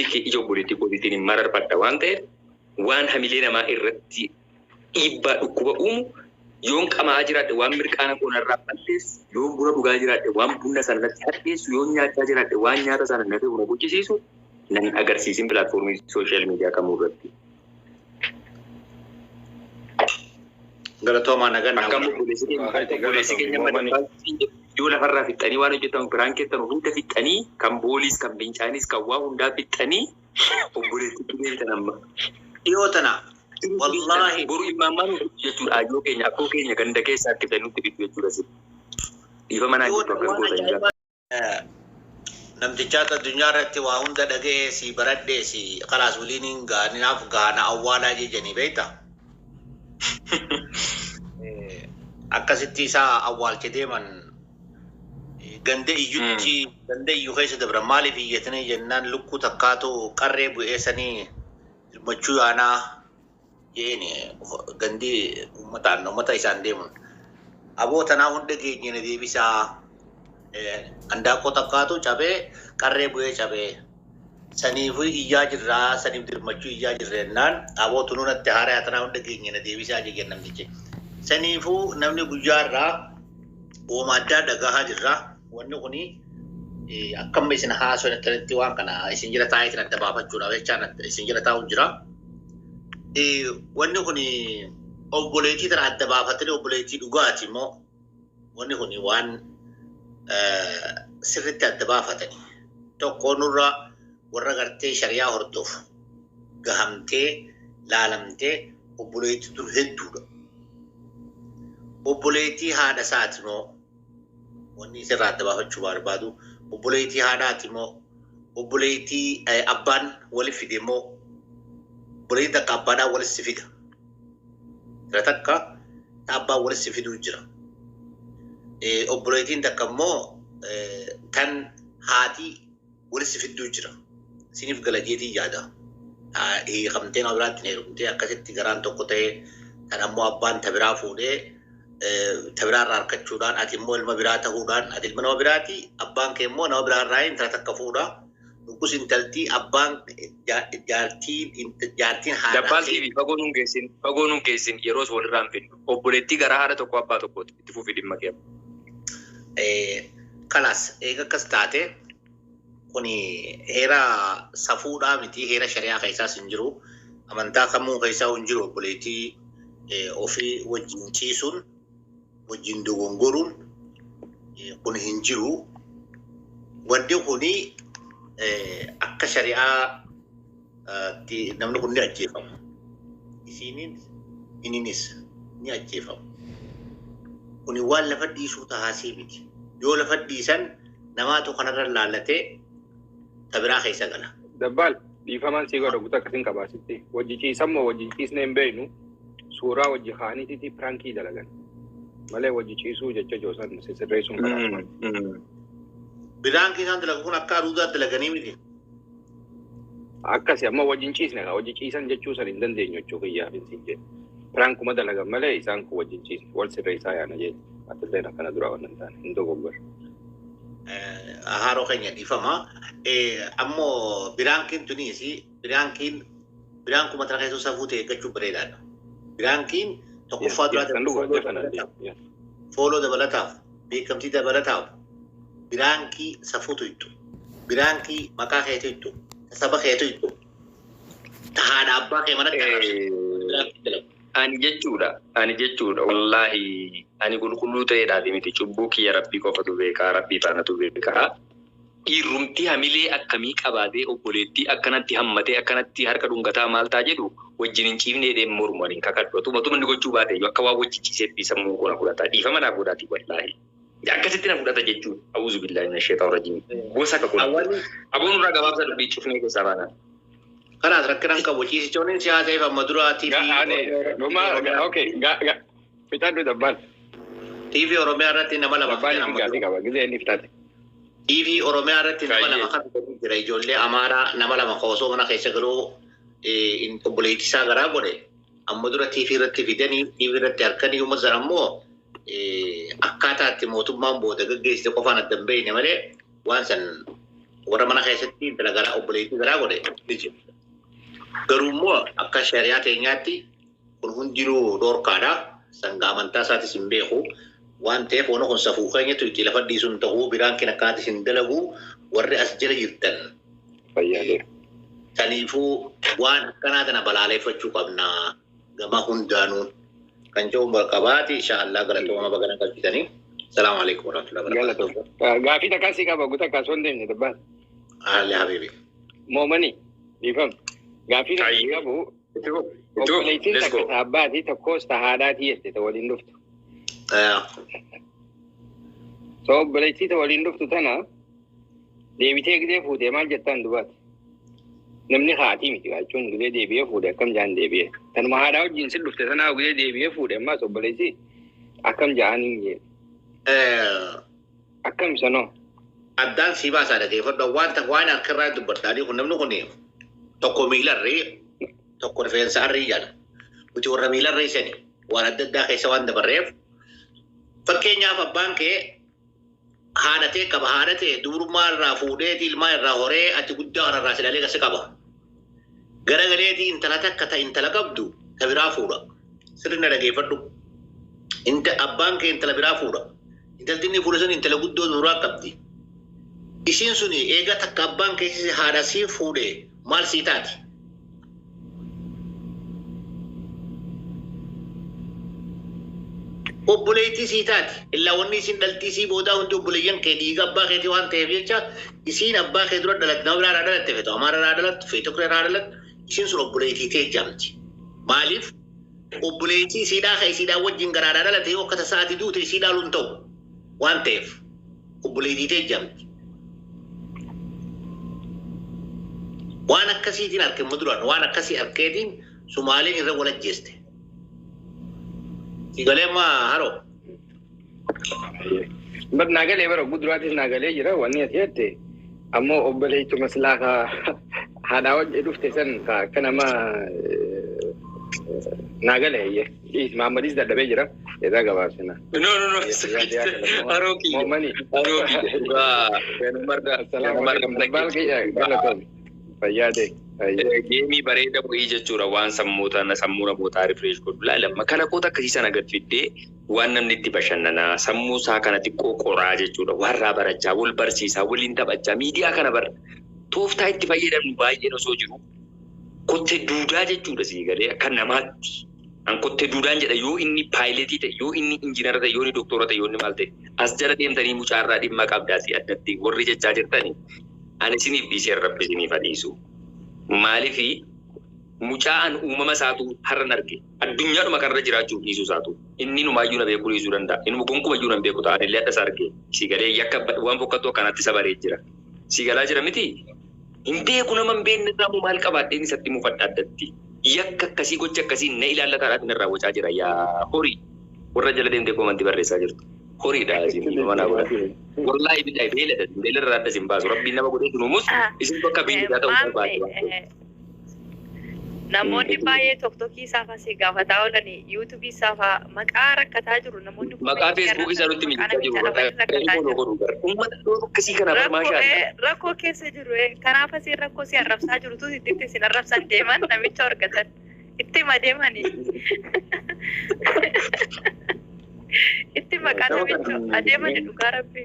ijoo boleettii kootiitiin marar badda waan ta'eef waan hamilee namaa irratti dhiibbaa dhukkuba uumu yoon qamaa jiraadhe waan mirqaana koonarraa balleessu yoon buna dhugaa jiraadhe waan buna sanarratti hadheessu yoon nyaataa jiraadhe waan nyaata sana nafee buna gochisiisu nan agarsiisin pilaatfoormii sooshaal miidiyaa kamuu irratti. Galatoomaa nagan Akkam obboleessi keenya madaqaa yoo lafarraa fixxanii waan hojjetamu biraan keessan hunda fixxanii kan booliis kan bincaanis kan waa hundaa fixxanii obboleetti deebitan amma. Dhiyoo tana wallaahi boru imaamaan jechuudha ayyoo keenya akkoo keenya ganda keessaa akka fidanii fidu jechuudha si. Dhiifa manaa jettu akkas gootan jira. Namtichaata addunyaa irratti waa hunda dhaga'ee si baradhee si kalaas waliin gaanaaf gaana awwaalaa jejanii beektaa? Akkasitti isaa awwaalche deeman ganda iyyuu keessa dabra maaliif iyyatanii jennaan lukkuu takkaatu qarree bu'eessanii hirmachuu yaanaa jeeni gandi uummata isaan deemun. Aboo tanaa hunda geenye deebisaa handaaqoo takkaatu cabee qarree bu'ee cabee saniifu iyyaa jirraa saniif dirmachuu iyyaa jirreennaan aboo tunuunatti haaraa tanaa hunda geenye deebisaa jegeen namtiche. Saniifu namni guyyaa irraa uuma addaa dhagahaa jirra. Wanni kuni akkam isin haasoo irratti waan kana isin jira taa'ee isin adda baafachuudhaaf jechaan isin jira taa'u jira. Wanni kuni obboleettii tana adda baafatanii obboleettii dhugaati immoo wanni kuni waan sirriitti adda baafatanii tokko nurra warra gartee shariyaa hordofu gahamtee laalamtee obboleettii dur hedduudha. Obboleettii haadha isaati moo wanni sirraa adda baafachuu barbaadu obboleettii haadhaati moo obboleettii abbaan waliif fide moo obboleettii takka abbaadhaan walitti fida. Jira takka abbaan walitti fiduu jira. Obboleettiin takka immoo tan haati walitti fidduu jira. Siniif galajeetii yaada. Hiikamtee nama biraatti hin heerumtee akkasitti garaan tokko ta'ee kan ammoo abbaan tabiraa fuudhee tabiraa irraa harkachuudhaan ati immoo ilma biraa ta'uudhaan ati ilma nama biraati abbaan kee immoo nama biraa irraa intala takka fuudha. Dhugus intaltii abbaan jaartiin haadha. Dabbaan TV fagoo nuun geessin yeroos walirraa hin fidnu. Obboleettii gara haadha tokko abbaa tokkooti itti fufii dhimma keema. Kalas eega akkas taate kuni heera safuudhaa miti heera shari'aa keessaas hin jiru. Amantaa kamuu keessaa hin jiru obboleettii ofii wajjin ciisuun wajjin dogongoruun kun hin jiru. Wanti kuni akka shari'aa namni kun ni ajjeefamu. Isinis ni ajjeefamu. Kuni waan lafa dhiisuu taasii miti. Yoo lafa dhiisan namaatu kanarra laallatee tabiraa keessa gala. Dabbal dhiifaman sii godha guutaa akkasiin qabaasitti. Wajji ciisan moo wajji ciisne hin beeknu suuraa wajji haaniitiitii pirankii dalagan. Malee wajji ciisuu jecha joosan sirreessuun qabaasitti. Biraanki isaan dalagu kun akka aduudaa dalaganii miti. Akkasi amma wajjin ciisne wajji ciisan jechuu san hin dandeenyu jechuu kiyyaaf hin siin jedhe. Pirankuma dalagan malee isaan kun wajjin ciisne wal sirreessaa yaana jedhe. Atilleen akkana dura waan hin taane hin dogoggore. Haaroo keenya dhiifama. Ammoo biraankiin tunis biraankuma tana keessoo safuu ta'e eeggachuu bareedaadha. Biraankiin tokkoffaa duraati fooloo dabalataaf beekamtii dabalataaf biraankii safuutu ittu biraankii maqaa keetu ittu saba keetu ittu haadha abbaa kee mana ani jechuudha wallahi ani qulqulluu ta'eedhaati miti cubbuu kiyya rabbii qofatu beekaa rabbii faanatu beekaa dhiirrumtii hamilee akkamii qabaatee obboleettii akkanatti hammatee akkanatti harka dhungataa maal taa jedhu wajjin hin ciifnee deemu mormaniin kakadhu atuma inni gochuu baate akka waa wajjichiiseetti sammuu kuna fudhata dhiifama naa godhaati wallahi akkasitti na fudhata jechuudha awuzu billahi minash shaytaanir rajiim gosa kakuna aboon irraa gabaabsa dubbii cufnee keessaa baana. Kanaas rakkinaan qabu ciisichoonni siyaasa ifa maduraati. Okay fitaadhu dabbal. TV Oromiyaa irratti nama lama qaba gizee inni fitaate. TV Oromiyaa irratti nama lama kan jira ijoollee Amaaraa nama lama koosoo mana keessa galuu obboleettisaa garaa godhe amma dura TV irratti fidanii TV irratti harkanii uummata sana ammoo akkaataa itti mootummaan booda gaggeessite qofaan adda hin beekne malee waan san warra mana keessatti intala garaa obboleettii garaa godhe ni jiru. Garuu immoo akka shari'aa teenyaatti kun hundinuu dhorkaadha. Sangaa amantaa isaatis hin beeku. Waan ta'eef waan kun safuu keenyatu itti lafa dhiisuun ta'uu biraan keenya akkaatis hin dalagu warri as jala jirtan. Fayyaadee. Kaniifuu waan akkanaa kana balaaleeffachuu qabna gama hundaanuu kan jedhu qabaati inshaallah galatooma bagana qalbitanii. Salaamu alaikum warahmatullahi wabarakatuh. Gaafii takkaa si qaba guutaa kaasuun deemne dabbaan. Haalli habiibi. Moomanii dhiifam. Gaafii takkaa si qabu obboleettiin takka abbaatii tokkos haadhaatii jette ta waliin dhuftu. So obboleettii ta waliin dhuftu tana deebitee gidee fuutee maal jettaan dubaati. Namni haatii miti jechuun gidee deebi'ee fuudhe akkam jaan deebi'ee. Tanuma haadhaa wajjin si dhufte sanaa gidee deebi'ee fuudhe ammaas obboleettii akkam jaanii jee. Akkam sanoo. Addaan si baasaa dhageeffadhu waan harkarraa dubbadhaanii kun namni kun tokko miilarree tokko rifeensa harrii jedha. Nuti warra miilarree sani waan adda addaa keessa waan dabarreef fakkeenyaaf abbaan kee haadhatee qaba haadhatee dubrummaa irraa fuudhee ilmaa irraa horee ati guddaa kanarraa silaalee kasi qaba. Garagaleetii intala takka ta intala qabdu ta biraa fuudha. Sirna dhageeffadhu. Abbaan kee intala biraa fuudha. Intalti inni fuudhe sun intala guddoo duraa qabdi. Isiin suni eega takka abbaan kee haadha sii fuudhe maal sii taati? Obboleettii sii taati. Illaa wanni isin dhaltii sii boodaa hundi obboleeyyan kee dhiiga abbaa keetii waan ta'eef jecha isiin abbaa kee dura dhalatti nama biraadhaa dhalatte feetu amaarraa dhalattu feetu kureerraa dhalattu isiin sun obboleettii ta'e jamti. Maaliif? Obboleettii isiidhaa kan isiidhaa wajjin garaadhaa dhalate yoo akka tasaatii duute isiidhaa luun ta'u waan ta'eef obboleettii ta'e jamti. Waan akkasiitiin arginu duraan waan akkasii argeetiin Sumaaliin irra wal ajjeeste. Sigalema haro. But nagalee bara guduraatis nagalee jira wanni ati jette ammoo obboleettu maslaa haadhaa wajjin dhufte san akka nama nagalee Mahamadis dadhabee jira irraa gabaabsina. No. Haroki. Moomanii. Haroki. Fayyaadee. Geemii bareeda bu'ii jechuudha waan sammuu namootaa rifreesh godhu. Lamma kana koota akkasii sana gad fiddee waan namni itti bashannanaa sammuu isaa kana xiqqoo qoraa jechuudha. Warraa barachaa wal barsiisaa waliin taphachaa miidiyaa kana bara tooftaa itti fayyadamnu baay'een osoo jiru kottee duudaa jechuudha sii galee akka namaatti. An kottee duudaan jedha yoo inni paayileetii ta'e yoo inni injiinara ta'e yoo inni doktora ta'e yoo inni maal ta'e as jala deemtanii mucaarraa dhimma qabdaasii addatti warri jechaa jirtanii ani isiniif dhiisee rabbi isiniif adiisu. Maaliifi mucaan uumama isaatu har'an arge addunyaadhuma kanarra jiraachuu dhiisuu isaatu inni numaayyuu na beekuu dhiisuu danda'a inni gonkumayyuu nan beeku ta'an illee adda isaa arge si galee yakka waan bokkattuu akkanatti isa baree jira si galaa jira miti hin beeku nama hin beekne irraa maal qabaadheen isatti mufadha addatti yakka akkasii gocha akkasii na ilaallataadhaaf inni irraa wacaa jira yaa horii warra jala deemtee koomantii barreessaa jirtu. Horiidha isin mana godhate. Wallahi billahi beeladha adda isin baasu rabbiin nama godhee numus isin bakka beeladaa ta'uu barbaadu. Namoonni baay'ee tokkokkii isaaf asii gaafataa oolanii yuutuubii isaaf maqaa rakkataa jiru namoonni maqaa feesbuukii isaa nutti miidhagaa jiru. Uummata akkasii kana barmaashaa. Rakkoo keessa jiru kanaaf asii rakkoo si arrabsaa jiru tu itti isin arrabsan deeman namicha argatan itti madeemanii. Itti maqaa namicha adeemanii dhugaa rabbi.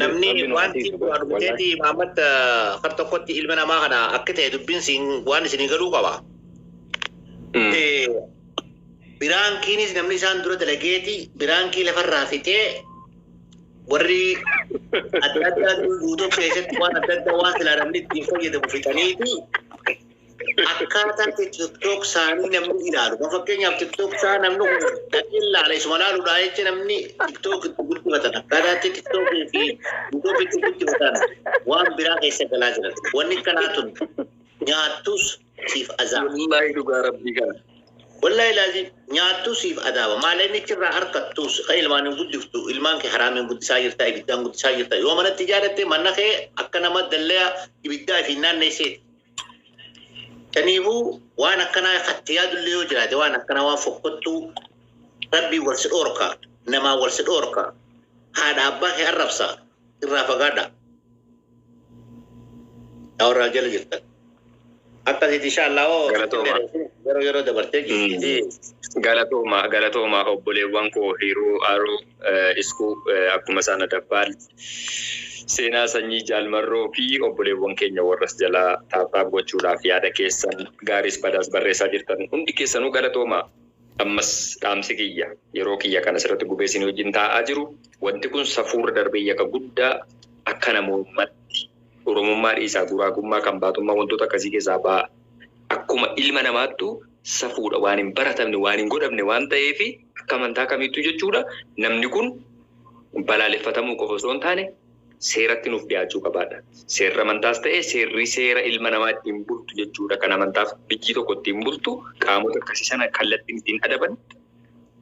Namni wanti arguteeti Mahamad kar tokkotti ilma namaa kana akka ta'e dubbiin waan isinii galuu qaba. Biraankiinis namni isaan dura dalageeti biraankii lafarraa fixee warri adda addaa guutuu keessatti waan adda addaa waan silaa namni ittiin fayyadamu fixaniiti. Akkaataa TikTok isaanii namni ilaalu. Kan fakkeenyaaf TikTok isaa namni kun ilaala isuma ilaaluudhaa jecha namni TikTok itti guddifatan. Akkaataa TikTok fi YouTube itti guddifatan waan biraa keessa galaa jiran. Wanni kanaa tun nyaattus siif azaaba. Wallahi dhugaa rabbii kana. Wallahi laazim nyaattus siif azaaba. Maal inni irraa harkattus kan ilmaan hin guddiftu ilmaan kee haraamiin guddisaa jirta ibiddaan guddisaa jirta. Yoo manatti ijaarratte manna kee akka nama dallaa ibiddaa fi naanneesseeti. Kaniifuu waan akkanaa fatti yaadullee yoo jiraate waan akkanaa waan fokkottuu rabbii wal si dhoorka namaa wal si dhoorka haadha abbaa kee arrabsa irraa fagaadha. Warra jala jirtan. Akkasitti inshallah Galatooma. yeroo dabartee jirti. Galatooma obboleewwan koo hiruu aruu iskuu akkuma sana dabbaal seenaa sanyii jaalmarroo fi obboleewwan keenya warras jalaa taaphaaf gochuudhaaf yaada keessan gaaris badaas barreessaa jirtan hundi keessanuu galatooma. Ammas dhaamsi kiyya yeroo kiyya kana asirratti gubeessin wajjin taa'aa jiru wanti kun safuura darbee yakka guddaa akka namoomatti oromummaa dhiisaa guraagummaa kan baatummaa wantoota akkasii keessaa ba'a. Akkuma ilma namaattu safuudha waan hin baratamne waan hin godhamne waan ta'eef akka amantaa kamittuu jechuudha. Namni kun balaaleffatamuu qofa osoo hin taane seeratti nuuf dhiyaachuu qabaadha. Seerri amantaas ta'e seerri seera ilma namaa ittiin bultu jechuudha. Kan amantaaf biyyi tokko ittiin bultu qaamota akkasii sana kallattiin ittiin adaban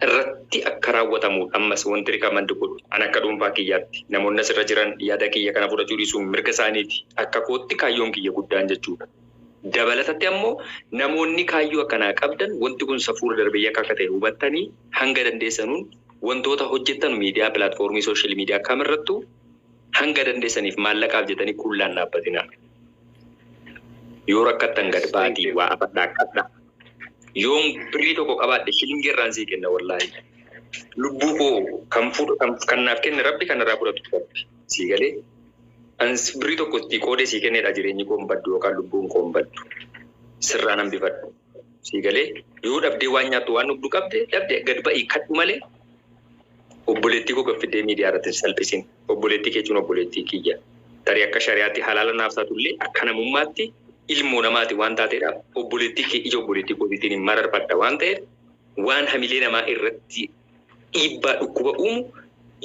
irratti akka raawwatamu ammas wanti rikamandu godhu an akka dhuunfaa kiyyaatti namoonni asirra jiran yaada kiyya kana fudhachuu dhiisuun mirga isaaniiti. Akka kootti kaayyoon kiyya guddaan jechuudha. Dabalatatti ammoo namoonni kaayyoo akkanaa qabdan wanti kun safuura darbee akka ta'e hubattanii hanga dandeessanuun wantoota hojjettan miidiyaa pilaatfoormii sooshaal miidiyaa kamirrattuu hanga dandeessaniif maallaqaaf jetanii kullaan dhaabbatina. Yoo rakkattan gad baatii waa afadhaa qabda. Yoon birii tokko qabaadhe shilingii irraan sii kenna wallaahi. Lubbuu koo kan naaf kenne rabbi kan irraa fudhatu rabbi. Sii galee ans birii tokko itti qoodee sii kenneedha jireenyi koo hin baddu yookaan lubbuun koo hin baddu. Sirraan hambifadhu. Sii galee yoo dhabdee waan nyaattu waan dhugdu qabde dhabdee gad ba'ii kadhu malee obboleettii koo gaffidee miidiyaa irratti salphisin. Obboleettii keechuun obboleettii kiyya. Tarii akka shari'aatti halaala naaf taatullee akka namummaatti ilmoo namaati waan taateedhaaf obboleettii kee ija obboleettii kootiitiin hin mararfadha waan ta'eef waan hamilee namaa irratti dhiibbaa dhukkuba uumu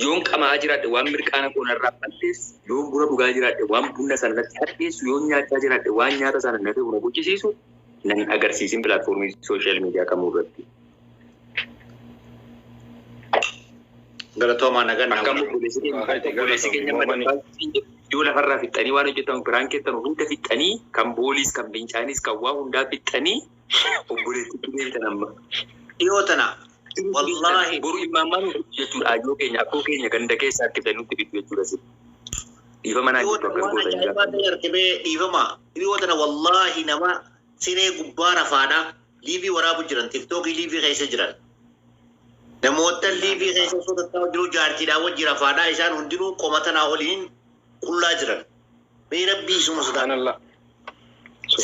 yoon qamaa jiraadhe waan mirqaana koo narraa balleessu yoon buna dhugaa jiraadhe waan bunna sanatti hadheessu yoon nyaachaa jiraadhe waan nyaata sana nafee buna guchisiisu nan agarsiisin pilaatfoormii sooshaal miidiyaa kamuu irratti. Galatooma nagan Akkam obboleessi keenya madaqaa yoo lafarraa fixxanii waan hojjetan biraan keessan hunda fixxanii kan booliis kan bincaanis kan waa hundaa fixxanii obboleetti deebitan amma. dhiyoo tana wallaahi Boru imaamaan jechuudha ajoo keenya akkoo keenya ganda keessaa akka nutti fixu jechuudha si. Dhiifa manaa dhiyoo jirtu tana akkas waan ajaa'ibaa gootan. ta'e argitee dhiifama dhiyoo tana wallaahi nama siree gubbaa rafaadha liivii waraabu jiran tiktookii liivii keessa jiran. Namoota liivii keessa sodataa jiru jaartiidhaa wajji rafaadhaa isaan hundinuu qomatanaa oliin qullaa jiran. Mee rabbii isuma sodaa. Subhanallah.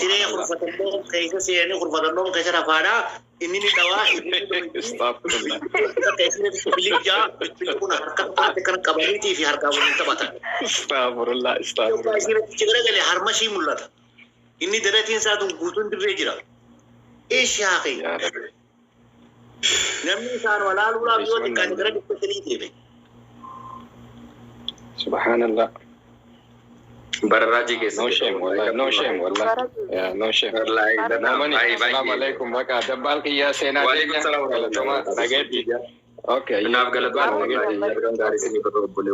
Siree kurfatannoo keessa seenanii kurfatannoo keessa rafaadhaa inni ni dhawaa inni ni Astaghfirullah. bilbil kun harka kan qabaniitii fi harkaa waliin taphatan. Astaghfirullah. Yookaan Astaghfirullah. isirratti garagalee harmashii mul'ata. Inni dalatiin isaatuun guutuun dirree jira. Eeshaa kee Ya Rabbi. namni isaan walaaluudhaaf yoo xiqqaate gara dhibba sadii deeme. Subhanallah. Bararraajii keessa. No shame, wallahi. No shame, wallahi. Yeah, no shame. Wallahi. Namani, assalamu alaikum. Baka dabbal kiyya seenaa Waalaikum salaam wa rahmatullahi. Nagaiti. Okay. Naaf galatooma. Gaarii isinii qofa obboleewwan.